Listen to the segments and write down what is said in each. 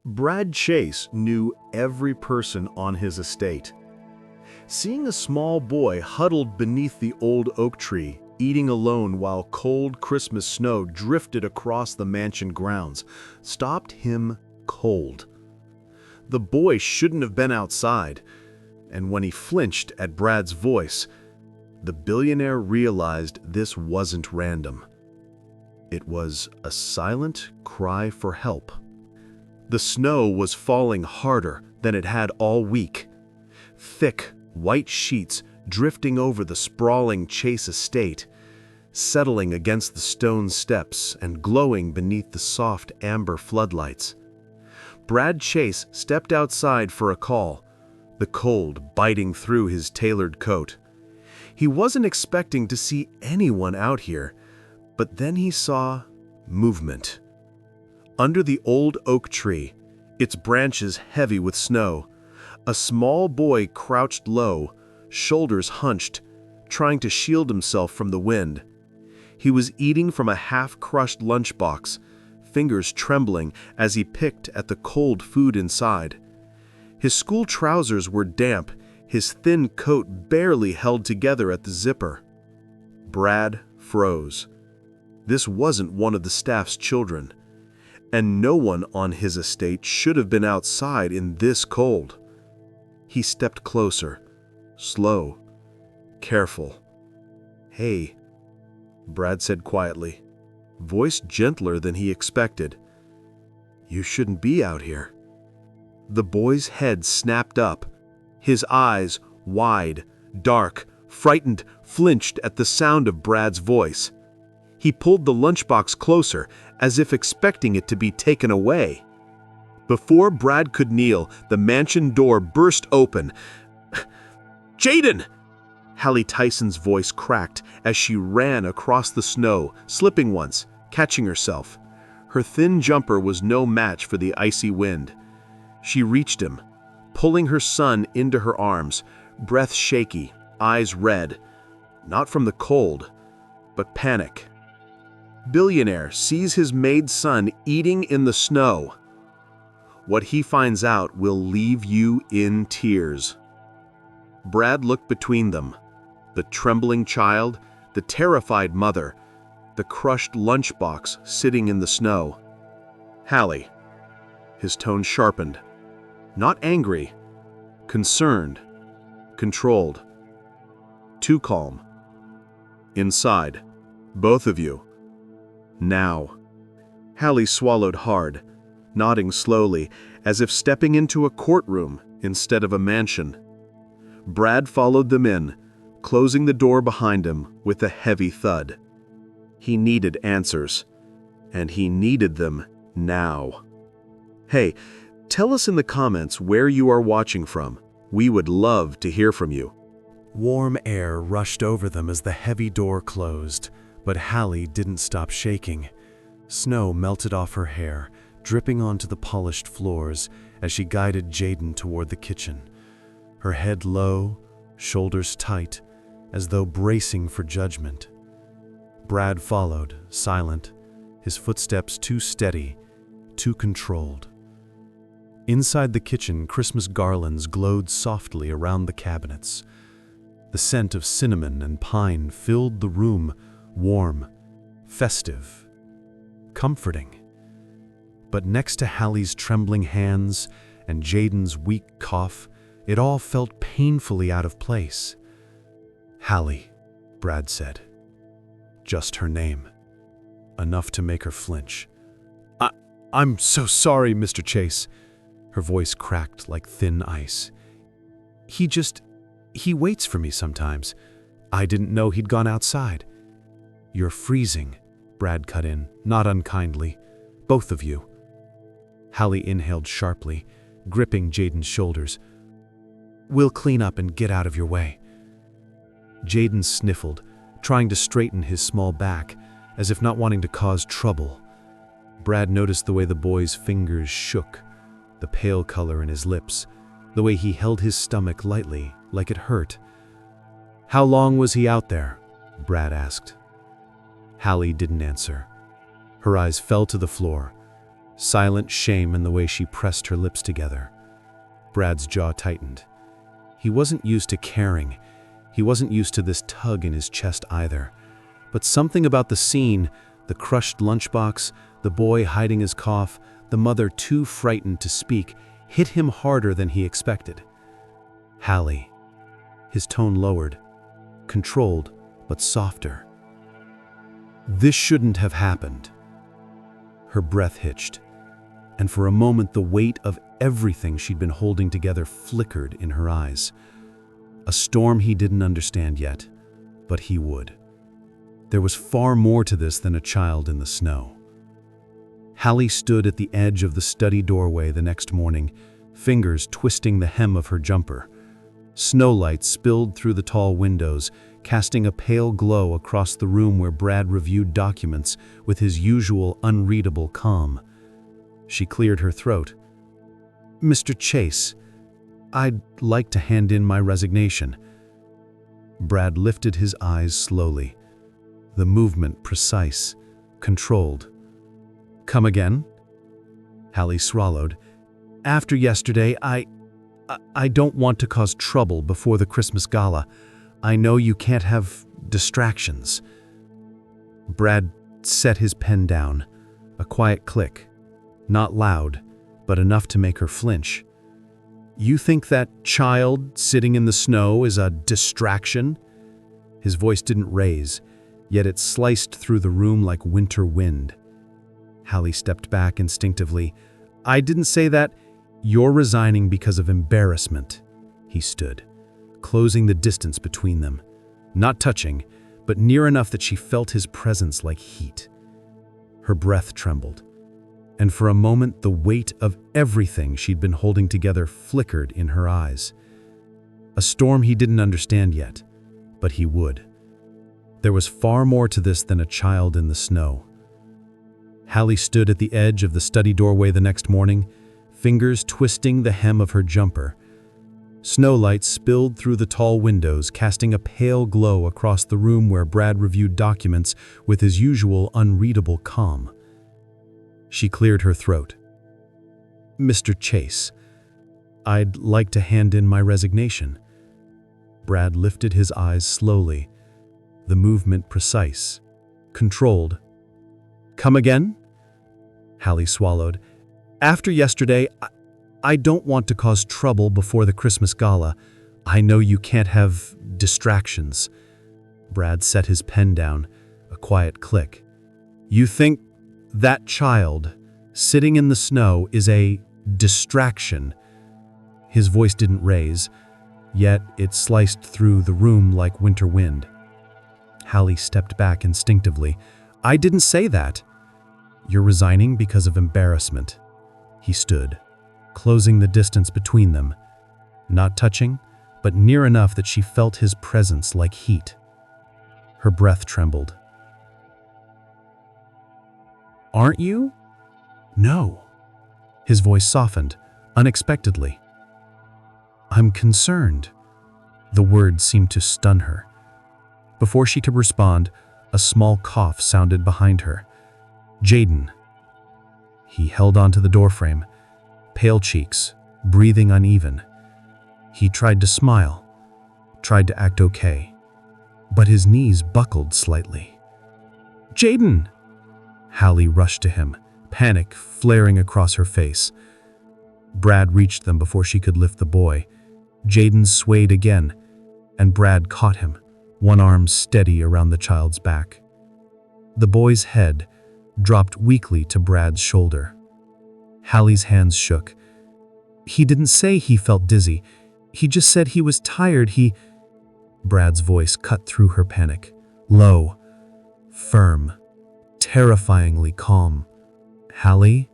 Brad Chase knew every person on his estate. Seeing a small boy huddled beneath the old oak tree, eating alone while cold Christmas snow drifted across the mansion grounds, stopped him cold. The boy shouldn't have been outside, and when he flinched at Brad's voice, the billionaire realized this wasn't random. It was a silent cry for help. The snow was falling harder than it had all week. Thick, white sheets drifting over the sprawling Chase estate, settling against the stone steps and glowing beneath the soft amber floodlights. Brad Chase stepped outside for a call, the cold biting through his tailored coat. He wasn't expecting to see anyone out here, but then he saw movement. Under the old oak tree, its branches heavy with snow, a small boy crouched low, shoulders hunched, trying to shield himself from the wind. He was eating from a half-crushed lunchbox, fingers trembling as he picked at the cold food inside. His school trousers were damp, his thin coat barely held together at the zipper. Brad froze. This wasn't one of the staff's children, and no one on his estate should have been outside in this cold. He stepped closer, slow, careful. "Hey," Brad said quietly, voice gentler than he expected. "You shouldn't be out here." The boy's head snapped up, his eyes wide, dark, frightened, flinched at the sound of Brad's voice. He pulled the lunchbox closer, as if expecting it to be taken away. Before Brad could kneel, the mansion door burst open. "Jaden!" Hallie Tyson's voice cracked as she ran across the snow, slipping once, catching herself. Her thin jumper was no match for the icy wind. She reached him, pulling her son into her arms, breath shaky, eyes red, not from the cold, but panic. Billionaire sees his maid son eating in the snow. What he finds out will leave you in tears. Brad looked between them, the trembling child, the terrified mother, the crushed lunchbox sitting in the snow. "Hallie," his tone sharpened, not angry, concerned, controlled, too calm. "Inside, both of you. Now." Hallie swallowed hard, nodding slowly, as if stepping into a courtroom instead of a mansion. Brad followed them in, closing the door behind him with a heavy thud. He needed answers, and he needed them now. Hey, tell us in the comments where you are watching from. We would love to hear from you. Warm air rushed over them as the heavy door closed, but Hallie didn't stop shaking. Snow melted off her hair, dripping onto the polished floors as she guided Jaden toward the kitchen. Her head low, shoulders tight, as though bracing for judgment. Brad followed, silent, his footsteps too steady, too controlled. Inside the kitchen, Christmas garlands glowed softly around the cabinets. The scent of cinnamon and pine filled the room, warm, festive, comforting. But next to Hallie's trembling hands and Jaden's weak cough, it all felt painfully out of place. "Hallie," Brad said. Just her name. Enough to make her flinch. I'm so sorry, Mr. Chase." Her voice cracked like thin ice. He waits for me sometimes. I didn't know he'd gone outside." "You're freezing," Brad cut in, not unkindly. "Both of you." Hallie inhaled sharply, gripping Jaden's shoulders. "We'll clean up and get out of your way." Jaden sniffled, trying to straighten his small back, as if not wanting to cause trouble. Brad noticed the way the boy's fingers shook, the pale color in his lips, the way he held his stomach lightly, like it hurt. "How long was he out there?" Brad asked. Hallie didn't answer. Her eyes fell to the floor, silent shame in the way she pressed her lips together. Brad's jaw tightened. He wasn't used to caring. He wasn't used to this tug in his chest either. But something about the scene, the crushed lunchbox, the boy hiding his cough, the mother too frightened to speak, hit him harder than he expected. Hallie. His tone lowered, controlled, but softer. This shouldn't have happened. Her breath hitched, and for a moment the weight of everything she'd been holding together flickered in her eyes. A storm he didn't understand yet, but he would. There was far more to this than a child in the snow. Hallie stood at the edge of the study doorway the next morning, fingers twisting the hem of her jumper. Snowlight spilled through the tall windows, casting a pale glow across the room where Brad reviewed documents with his usual unreadable calm. She cleared her throat. "Mr. Chase, I'd like to hand in my resignation." Brad lifted his eyes slowly, the movement precise, controlled. "Come again?" Hallie swallowed. "After yesterday, I don't want to cause trouble before the Christmas gala. I know you can't have distractions." Brad set his pen down, a quiet click. Not loud, but enough to make her flinch. "You think that child sitting in the snow is a distraction?" His voice didn't raise, yet it sliced through the room like winter wind. Hallie stepped back instinctively. "I didn't say that. You're resigning because of embarrassment." He stood, closing the distance between them. Not touching, but near enough that she felt his presence like heat. Her breath trembled, and for a moment the weight of everything she'd been holding together flickered in her eyes. A storm he didn't understand yet, but he would. There was far more to this than a child in the snow. Hallie stood at the edge of the study doorway the next morning, fingers twisting the hem of her jumper. Snowlight spilled through the tall windows, casting a pale glow across the room where Brad reviewed documents with his usual unreadable calm. She cleared her throat. "Mr. Chase, I'd like to hand in my resignation." Brad lifted his eyes slowly, the movement precise, controlled. "Come again?" Hallie swallowed. "After yesterday, I don't want to cause trouble before the Christmas gala. I know you can't have distractions." Brad set his pen down, a quiet click. "You think that child sitting in the snow is a distraction?" His voice didn't raise, yet it sliced through the room like winter wind. Hallie stepped back instinctively. "I didn't say that." "You're resigning because of embarrassment." He stood, closing the distance between them, not touching, but near enough that she felt his presence like heat. Her breath trembled. "Aren't you?" "No." His voice softened, unexpectedly. "I'm concerned." The words seemed to stun her. Before she could respond, a small cough sounded behind her. "Jaden." He held onto the doorframe, pale cheeks, breathing uneven. He tried to smile, tried to act okay, but his knees buckled slightly. "Jaden!" Hallie rushed to him, panic flaring across her face. Brad reached them before she could lift the boy. Jaden swayed again, and Brad caught him, one arm steady around the child's back. The boy's head dropped weakly to Brad's shoulder. Hallie's hands shook. "He didn't say he felt dizzy. He just said he was tired. Brad's voice cut through her panic. Low, firm, terrifyingly calm. "Hallie,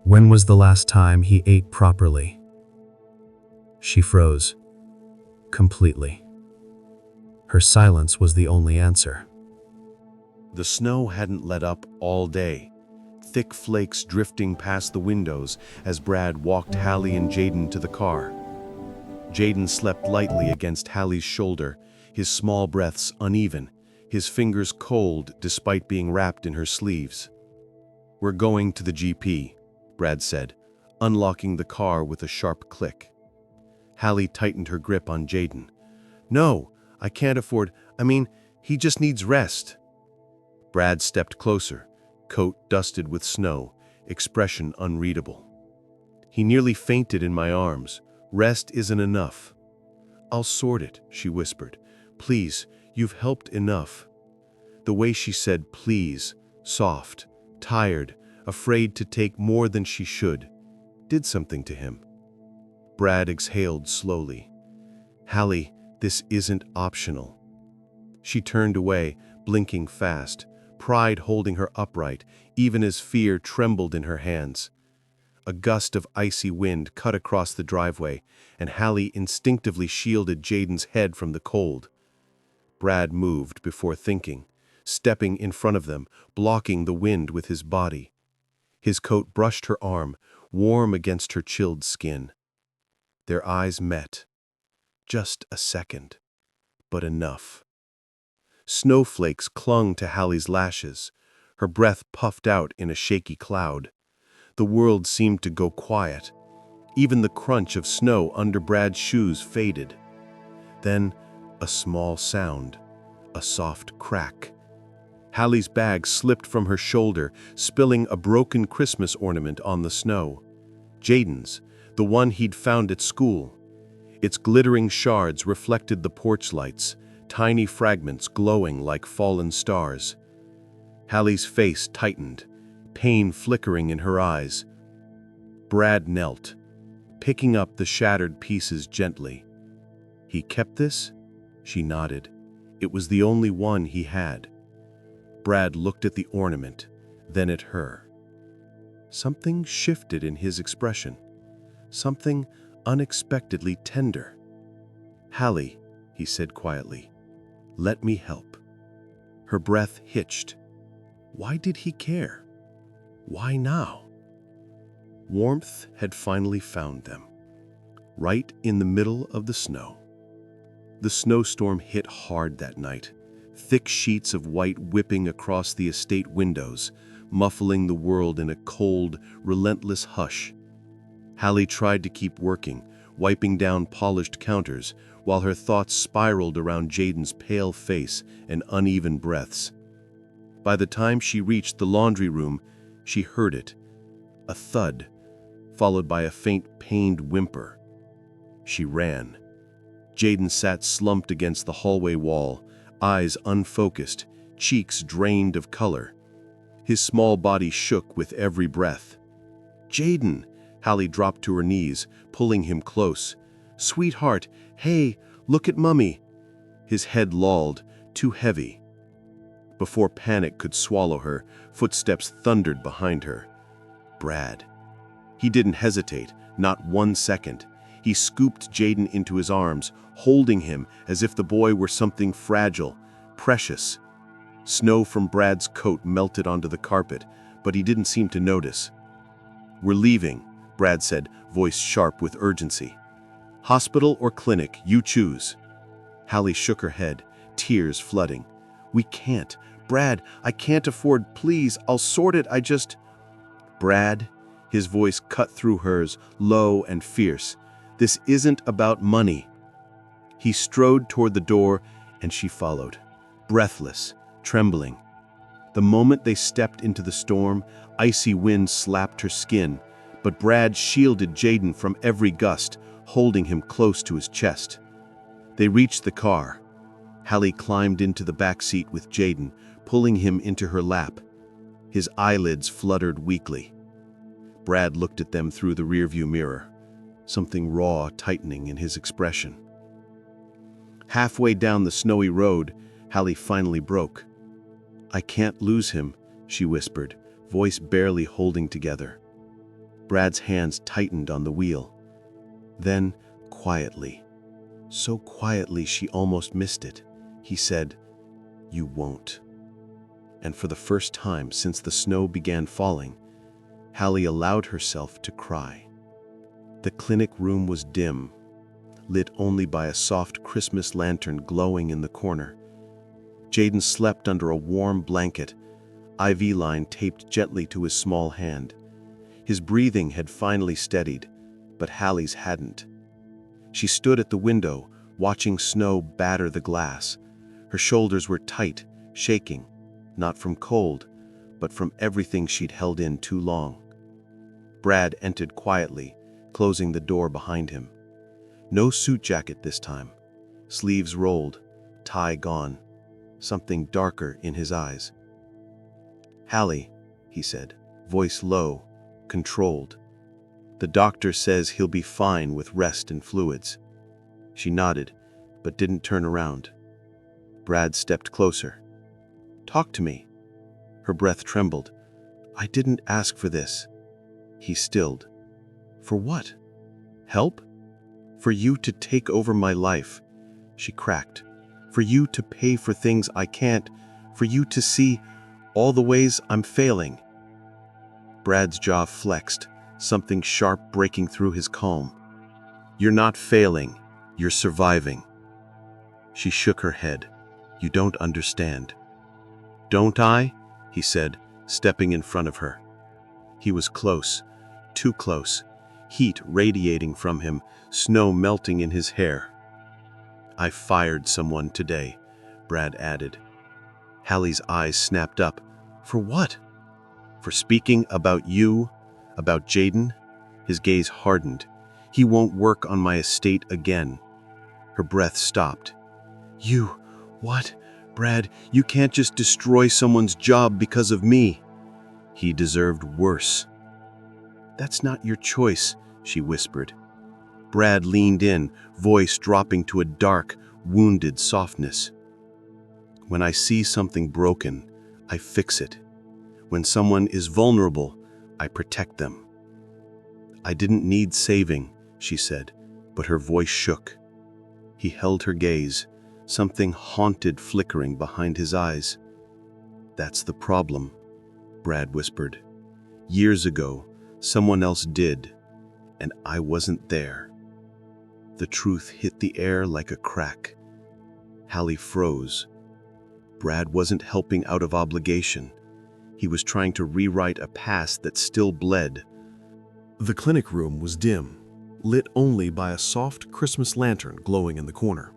when was the last time he ate properly?" She froze. Completely. Her silence was the only answer. The snow hadn't let up all day, thick flakes drifting past the windows as Brad walked Hallie and Jaden to the car. Jaden slept lightly against Hallie's shoulder, his small breaths uneven, his fingers cold despite being wrapped in her sleeves. "We're going to the GP," Brad said, unlocking the car with a sharp click. Hallie tightened her grip on Jaden. "No, I can't afford. He just needs rest." Brad stepped closer, coat dusted with snow, expression unreadable. "He nearly fainted in my arms. Rest isn't enough." "I'll sort it," she whispered. "Please, you've helped enough." The way she said please, soft, tired, afraid to take more than she should, did something to him. Brad exhaled slowly. "Hallie, this isn't optional." She turned away, blinking fast, pride holding her upright, even as fear trembled in her hands. A gust of icy wind cut across the driveway, and Hallie instinctively shielded Jaden's head from the cold. Brad moved before thinking, stepping in front of them, blocking the wind with his body. His coat brushed her arm, warm against her chilled skin. Their eyes met. Just a second, but enough. Snowflakes clung to Hallie's lashes. Her breath puffed out in a shaky cloud. The world seemed to go quiet. Even the crunch of snow under Brad's shoes faded. Then, a small sound, a soft crack. Hallie's bag slipped from her shoulder, spilling a broken Christmas ornament on the snow. Jaden's, the one he'd found at school. Its glittering shards reflected the porch lights, tiny fragments glowing like fallen stars. Hallie's face tightened, pain flickering in her eyes. Brad knelt, picking up the shattered pieces gently. "He kept this?" She nodded. It was the only one he had. Brad looked at the ornament, then at her. Something shifted in his expression, something unexpectedly tender. "Hallie," he said quietly, "let me help." Her breath hitched. Why did he care? Why now? Warmth had finally found them, right in the middle of the snow. The snowstorm hit hard that night, thick sheets of white whipping across the estate windows, muffling the world in a cold, relentless hush. Hallie tried to keep working, wiping down polished counters, while her thoughts spiraled around Jaden's pale face and uneven breaths. By the time she reached the laundry room, she heard it, a thud, followed by a faint, pained whimper. She ran. Jaden sat slumped against the hallway wall, eyes unfocused, cheeks drained of color. His small body shook with every breath. "Jaden!" Hallie dropped to her knees, pulling him close. "Sweetheart, hey, look at Mummy." His head lolled, too heavy. Before panic could swallow her, footsteps thundered behind her. Brad. He didn't hesitate, not 1 second. He scooped Jaden into his arms, holding him as if the boy were something fragile, precious. Snow from Brad's coat melted onto the carpet, but he didn't seem to notice. "We're leaving," Brad said, voice sharp with urgency. "Hospital or clinic, you choose." Hallie shook her head, tears flooding. "We can't. Brad, I can't afford. Please, I'll sort it. Brad," his voice cut through hers, low and fierce. "This isn't about money." He strode toward the door, and she followed, breathless, trembling. The moment they stepped into the storm, icy wind slapped her skin, but Brad shielded Jaden from every gust, holding him close to his chest. They reached the car. Hallie climbed into the back seat with Jaden, pulling him into her lap. His eyelids fluttered weakly. Brad looked at them through the rearview mirror, something raw tightening in his expression. Halfway down the snowy road, Hallie finally broke. "I can't lose him," she whispered, voice barely holding together. Brad's hands tightened on the wheel. Then, quietly, so quietly she almost missed it, he said, "You won't." And for the first time since the snow began falling, Hallie allowed herself to cry. The clinic room was dim, lit only by a soft Christmas lantern glowing in the corner. Jaden slept under a warm blanket, IV line taped gently to his small hand. His breathing had finally steadied, but Hallie's hadn't. She stood at the window, watching snow batter the glass. Her shoulders were tight, shaking, not from cold, but from everything she'd held in too long. Brad entered quietly, closing the door behind him. No suit jacket this time. Sleeves rolled, tie gone, something darker in his eyes. "Hallie," he said, voice low, controlled. "The doctor says he'll be fine with rest and fluids." She nodded, but didn't turn around. Brad stepped closer. "Talk to me." Her breath trembled. "I didn't ask for this." He stilled. "For what? Help? For you to take over my life," she cracked. "For you to pay for things I can't. For you to see all the ways I'm failing." Brad's jaw flexed, something sharp breaking through his calm. "You're not failing. You're surviving." She shook her head. "You don't understand." "Don't I?" he said, stepping in front of her. He was close, too close, heat radiating from him, snow melting in his hair. "I fired someone today," Brad added. Hallie's eyes snapped up. "For what?" "For speaking about you, about Jaden." His gaze hardened. "He won't work on my estate again." Her breath stopped. "You, what? Brad, you can't just destroy someone's job because of me." "He deserved worse." "That's not your choice," she whispered. Brad leaned in, voice dropping to a dark, wounded softness. "When I see something broken, I fix it. When someone is vulnerable, I protect them." "I didn't need saving," she said, but her voice shook. He held her gaze, something haunted flickering behind his eyes. "That's the problem," Brad whispered. "Years ago, someone else did, and I wasn't there." The truth hit the air like a crack. Hallie froze. Brad wasn't helping out of obligation. He was trying to rewrite a past that still bled. The clinic room was dim, lit only by a soft Christmas lantern glowing in the corner.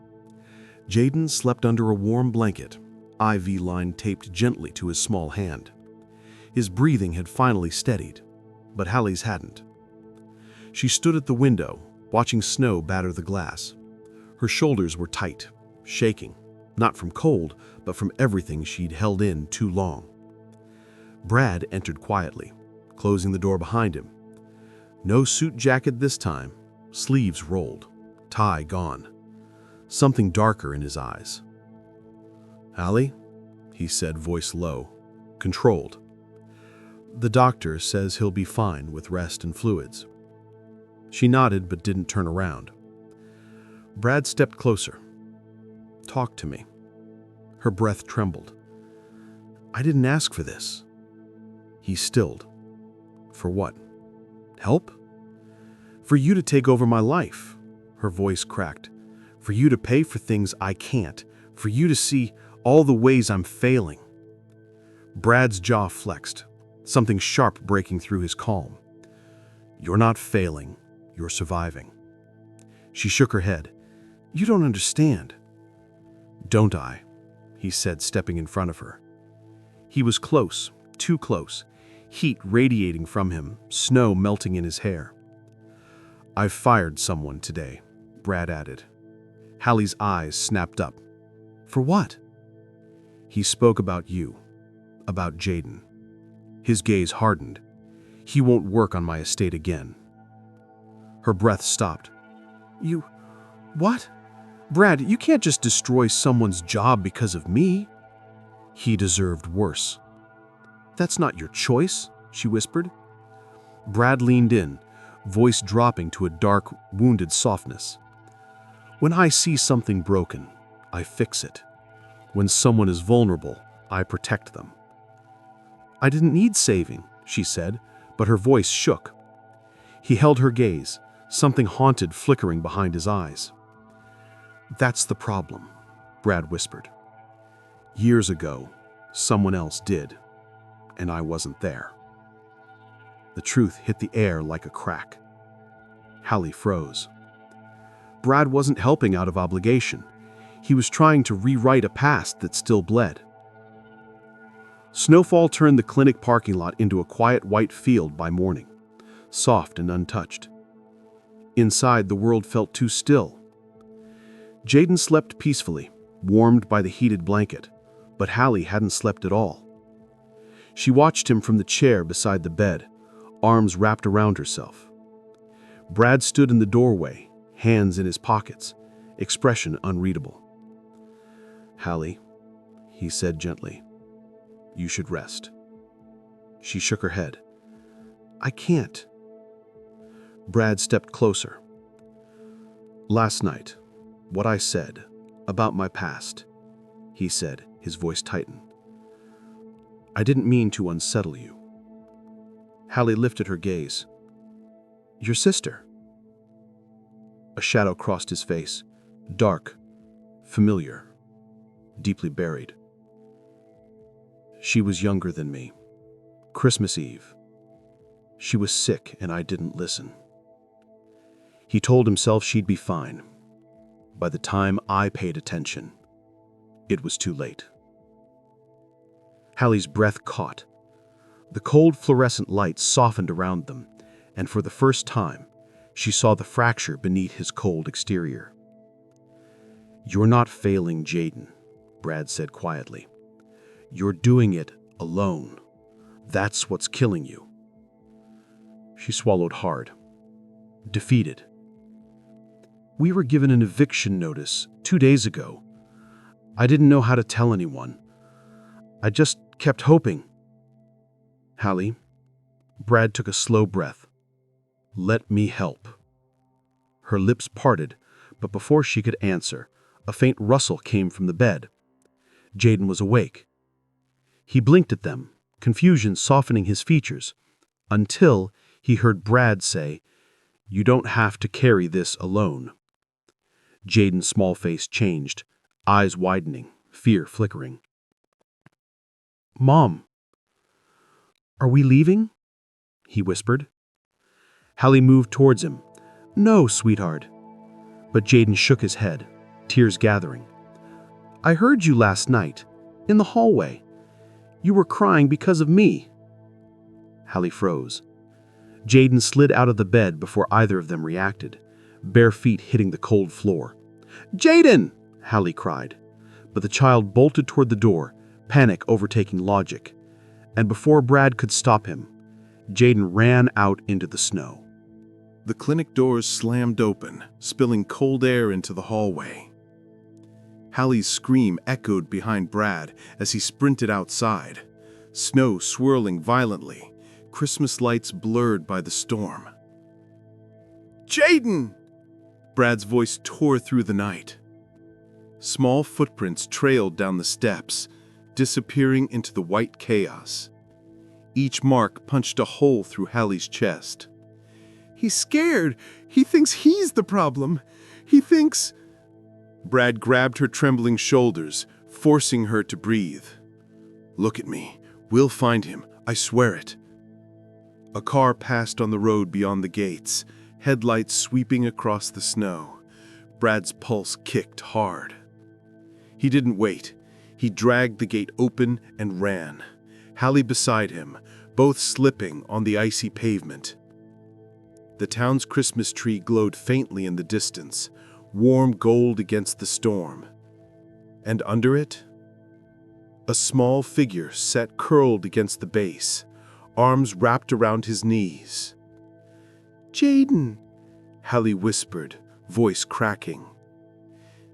Jaden slept under a warm blanket, IV line taped gently to his small hand. His breathing had finally steadied, but Hallie's hadn't. She stood at the window, watching snow batter the glass. Her shoulders were tight, shaking, not from cold, but from everything she'd held in too long. Brad entered quietly, closing the door behind him. No suit jacket this time, sleeves rolled, tie gone, something darker in his eyes. "Hallie," he said, voice low, controlled. "The doctor says he'll be fine with rest and fluids." She nodded but didn't turn around. Brad stepped closer. "Talk to me." Her breath trembled. "I didn't ask for this." He stilled. "For what? Help?" "For you to take over my life." Her voice cracked. "For you to pay for things I can't. For you to see all the ways I'm failing." Brad's jaw flexed, something sharp breaking through his calm. "You're not failing. You're surviving." She shook her head. "You don't understand." "Don't I?" he said, stepping in front of her. He was close, too close, heat radiating from him, snow melting in his hair. "I've fired someone today," Brad added. Hallie's eyes snapped up. "For what?" "He spoke about you, about Jaden." His gaze hardened. "He won't work on my estate again." Her breath stopped. "You... what? Brad, you can't just destroy someone's job because of me." "He deserved worse." "That's not your choice," she whispered. Brad leaned in, voice dropping to a dark, wounded softness. "When I see something broken, I fix it. When someone is vulnerable, I protect them." "I didn't need saving," she said, but her voice shook. He held her gaze, something haunted flickering behind his eyes. "That's the problem," Brad whispered. "Years ago, someone else did, and I wasn't there. The truth hit the air like a crack. Hallie froze. Brad wasn't helping out of obligation. He was trying to rewrite a past that still bled. Snowfall turned the clinic parking lot into a quiet white field by morning, soft and untouched. Inside, the world felt too still. Jaden slept peacefully, warmed by the heated blanket, but Hallie hadn't slept at all. She watched him from the chair beside the bed, arms wrapped around herself. Brad stood in the doorway, hands in his pockets, expression unreadable. "Hallie," he said gently, "you should rest." She shook her head. "I can't." Brad stepped closer. "Last night, what I said about my past," he said, his voice tightened. "I didn't mean to unsettle you." Hallie lifted her gaze. "Your sister?" A shadow crossed his face, dark, familiar, deeply buried. "She was younger than me. Christmas Eve. She was sick and I didn't listen." He told himself she'd be fine. By the time I paid attention, it was too late. Hallie's breath caught. The cold fluorescent light softened around them, and for the first time, she saw the fracture beneath his cold exterior. "You're not failing Jaden," Brad said quietly. "You're doing it alone. That's what's killing you." She swallowed hard. Defeated. "We were given an eviction notice 2 days ago. I didn't know how to tell anyone. I just kept hoping." "Hallie," Brad took a slow breath. "Let me help." Her lips parted, but before she could answer, a faint rustle came from the bed. Jaden was awake. He blinked at them, confusion softening his features, until he heard Brad say, "You don't have to carry this alone." Jaden's small face changed, eyes widening, fear flickering. "Mom, are we leaving?" he whispered. Hallie moved towards him. "No, sweetheart." But Jaden shook his head, tears gathering. "I heard you last night, in the hallway. You were crying because of me." Hallie froze. Jaden slid out of the bed before either of them reacted, bare feet hitting the cold floor. "Jaden!" Hallie cried. But the child bolted toward the door, panic overtaking logic. And before Brad could stop him, Jaden ran out into the snow. The clinic doors slammed open, spilling cold air into the hallway. Hallie's scream echoed behind Brad as he sprinted outside, snow swirling violently, Christmas lights blurred by the storm. "Jaden!" Brad's voice tore through the night. Small footprints trailed down the steps, disappearing into the white chaos. Each mark punched a hole through Hallie's chest. "He's scared. He thinks he's the problem. He thinks—" Brad grabbed her trembling shoulders, forcing her to breathe. "Look at me. We'll find him. I swear it." A car passed on the road beyond the gates, headlights sweeping across the snow. Brad's pulse kicked hard. He didn't wait. He dragged the gate open and ran, Hallie beside him, both slipping on the icy pavement. The town's Christmas tree glowed faintly in the distance, warm gold against the storm. And under it, a small figure sat curled against the base, arms wrapped around his knees. "Jaden," Hallie whispered, voice cracking.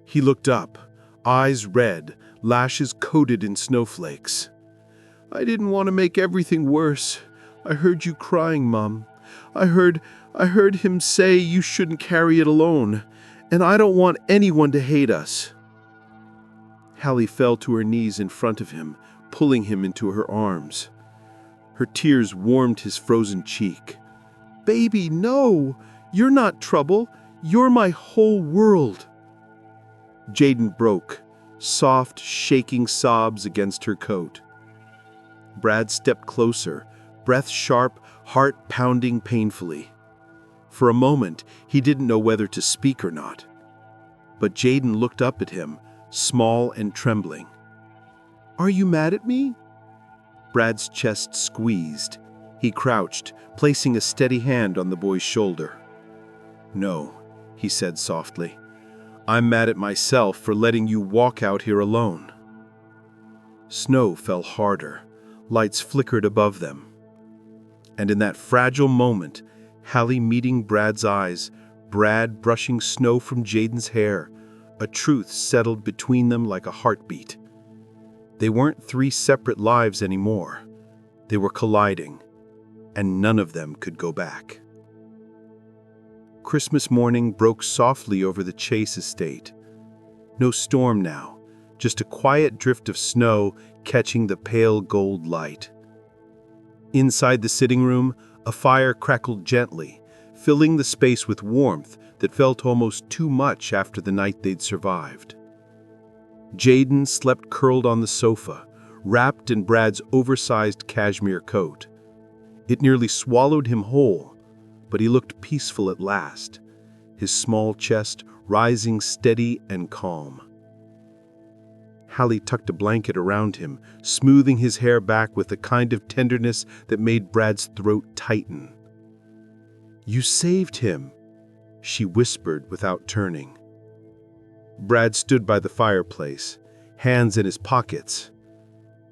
He looked up, eyes red, lashes coated in snowflakes. "I didn't want to make everything worse. I heard you crying, Mom. I heard him say you shouldn't carry it alone, and I don't want anyone to hate us." Hallie fell to her knees in front of him, pulling him into her arms. Her tears warmed his frozen cheek. "Baby, no! You're not trouble. You're my whole world." Jaden broke, soft, shaking sobs against her coat. Brad stepped closer, breath sharp, heart pounding painfully. For a moment, he didn't know whether to speak or not. But Jaden looked up at him, small and trembling. "Are you mad at me?" Brad's chest squeezed. He crouched, placing a steady hand on the boy's shoulder. "No," he said softly. "I'm mad at myself for letting you walk out here alone." Snow fell harder. Lights flickered above them. And in that fragile moment, Hallie meeting Brad's eyes, Brad brushing snow from Jaden's hair, a truth settled between them like a heartbeat. They weren't three separate lives anymore. They were colliding, and none of them could go back. Christmas morning broke softly over the Chase estate. No storm now, just a quiet drift of snow catching the pale gold light. Inside the sitting room, a fire crackled gently, filling the space with warmth that felt almost too much after the night they'd survived. Jaden slept curled on the sofa, wrapped in Brad's oversized cashmere coat. It nearly swallowed him whole, but he looked peaceful at last, his small chest rising steady and calm. Hallie tucked a blanket around him, smoothing his hair back with a kind of tenderness that made Brad's throat tighten. "You saved him," she whispered without turning. Brad stood by the fireplace, hands in his pockets.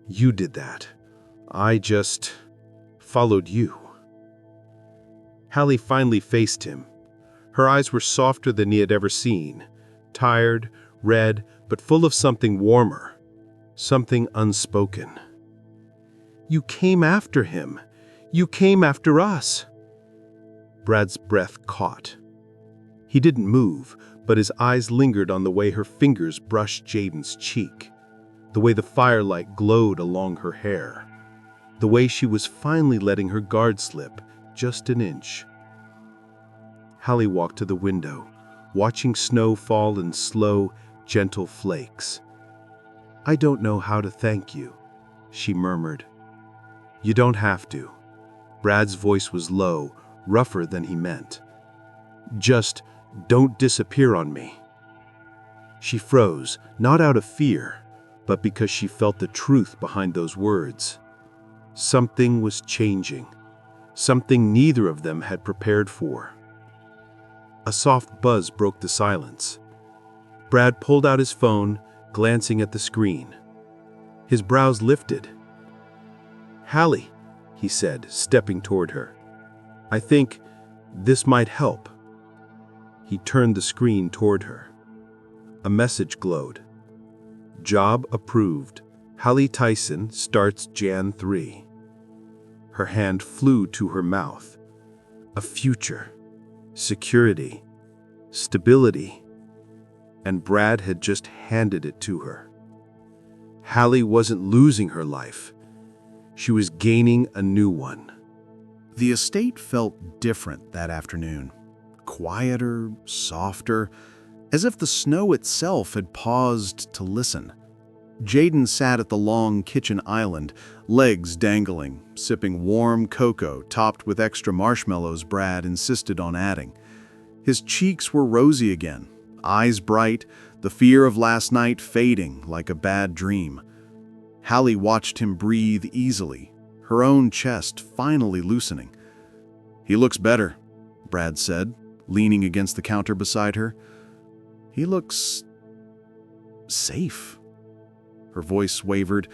"You did that. I just followed you." Hallie finally faced him. Her eyes were softer than he had ever seen, tired, red, but full of something warmer, something unspoken. "You came after him. You came after us." Brad's breath caught. He didn't move, but his eyes lingered on the way her fingers brushed Jaden's cheek, the way the firelight glowed along her hair, the way she was finally letting her guard slip just an inch. Hallie walked to the window, watching snow fall in slow, gentle flakes. "I don't know how to thank you," she murmured. "You don't have to." Brad's voice was low, rougher than he meant. "Just don't disappear on me." She froze, not out of fear, but because she felt the truth behind those words. Something was changing, something neither of them had prepared for. A soft buzz broke the silence. Brad pulled out his phone, glancing at the screen. His brows lifted. "Hallie," he said, stepping toward her. "I think this might help." He turned the screen toward her. A message glowed. "Job approved. Hallie Tyson starts Jan 3. Her hand flew to her mouth. A future, security, stability. And Brad had just handed it to her. Hallie wasn't losing her life. She was gaining a new one. The estate felt different that afternoon. Quieter, softer, as if the snow itself had paused to listen. Jaden sat at the long kitchen island, legs dangling, sipping warm cocoa topped with extra marshmallows Brad insisted on adding. His cheeks were rosy again, eyes bright, the fear of last night fading like a bad dream. Hallie watched him breathe easily, her own chest finally loosening. "He looks better," Brad said, leaning against the counter beside her. "He looks safe." Her voice wavered,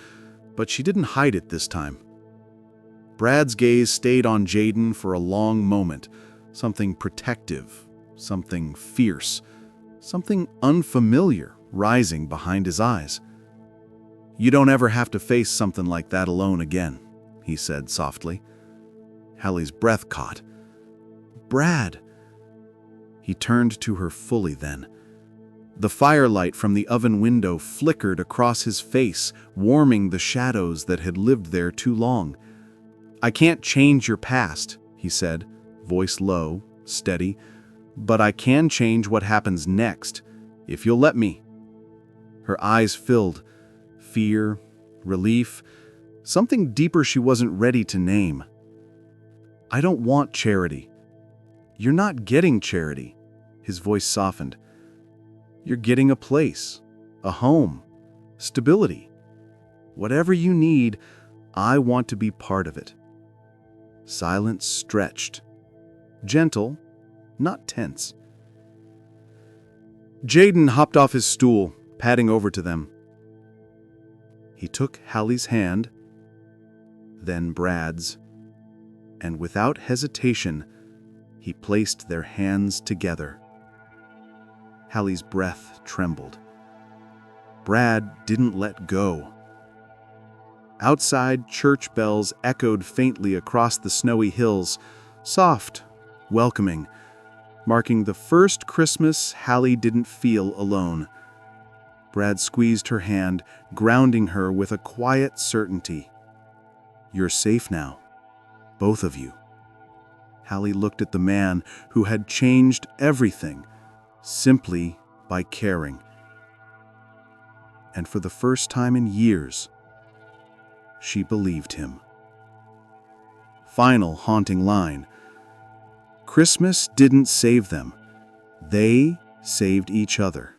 but she didn't hide it this time. Brad's gaze stayed on Jaden for a long moment, something protective, something fierce, something unfamiliar rising behind his eyes. "You don't ever have to face something like that alone again," he said softly. Hallie's breath caught. "Brad!" He turned to her fully then. The firelight from the oven window flickered across his face, warming the shadows that had lived there too long. "I can't change your past," he said, voice low, steady, "but I can change what happens next, if you'll let me." Her eyes filled, fear, relief, something deeper she wasn't ready to name. "I don't want charity." "You're not getting charity." His voice softened. "You're getting a place, a home, stability. Whatever you need, I want to be part of it." Silence stretched. Gentle, not tense. Jaden hopped off his stool, padding over to them. He took Hallie's hand, then Brad's, and without hesitation, he placed their hands together. Hallie's breath trembled. Brad didn't let go. Outside, church bells echoed faintly across the snowy hills, soft, welcoming, marking the first Christmas Hallie didn't feel alone. Brad squeezed her hand, grounding her with a quiet certainty. "You're safe now, both of you." Hallie looked at the man who had changed everything simply by caring. And for the first time in years, she believed him. Final haunting line. Christmas didn't save them. They saved each other.